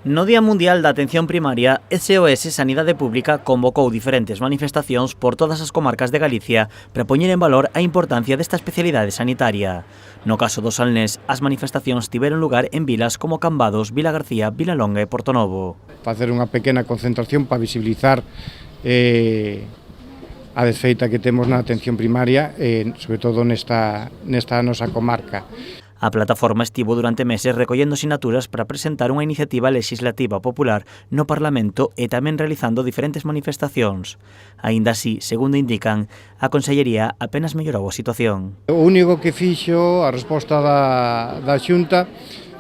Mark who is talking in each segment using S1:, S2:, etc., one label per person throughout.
S1: No Día Mundial da Atención Primaria, SOS Sanidade Pública convocou diferentes manifestacións por todas as comarcas de Galicia para poñer en valor a importancia desta especialidade sanitaria. No caso do Salnés, as manifestacións tiveron lugar en vilas como Cambados, Vilagarcía, Vilalonga e Portonovo.
S2: Facer unha pequena concentración para visibilizar a desfeita que temos na atención primaria, sobre todo nesta nosa comarca.
S1: A plataforma estivo durante meses recollendo sinaturas para presentar unha iniciativa legislativa popular no Parlamento e tamén realizando diferentes manifestacións. Aínda así, segundo indican, a Consellería apenas mellorou a situación.
S2: O único que fixo a resposta da Xunta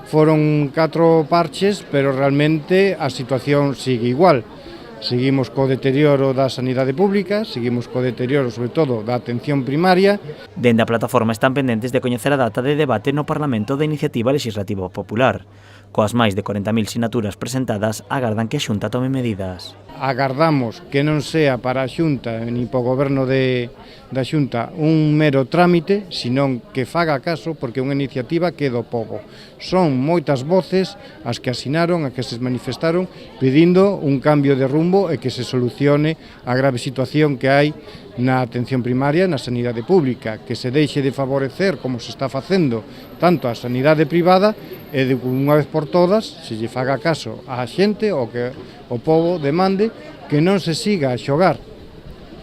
S2: foron 4 parches, pero realmente a situación sigue igual. Seguimos co deterioro da sanidade pública, seguimos co deterioro, sobre todo, da atención primaria.
S1: Dende a plataforma están pendentes de coñecer a data de debate no Parlamento da Iniciativa Legislativa Popular. Coas máis de 40.000 sinaturas presentadas, agardan que a Xunta tome medidas.
S2: Agardamos que non sea para a Xunta, ni para o Goberno da Xunta, un mero trámite, senón que faga caso, porque é unha iniciativa que é do pobo. Son moitas voces as que asinaron, as que se manifestaron, pedindo un cambio de rumbo e que se solucione a grave situación que hai na atención primaria, na sanidade pública, que se deixe de favorecer, como se está facendo, tanto a sanidade privada, e de unha vez por todas, se lle faga caso á xente, o que o pobo demande, que non se siga a xogar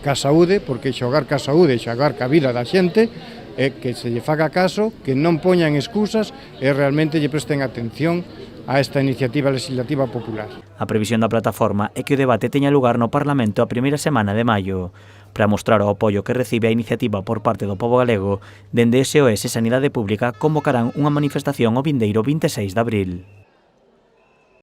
S2: ca saúde, porque xogar ca saúde e xogar ca vida da xente, é que se lle faga caso, que non poñan excusas e realmente lle presten atención a esta iniciativa legislativa popular.
S1: A previsión da plataforma é que o debate teña lugar no Parlamento a primeira semana de maio. Para mostrar o apoio que recibe a iniciativa por parte do pobo galego, dende SOS Sanidade Pública convocarán unha manifestación o vindeiro 26 de abril.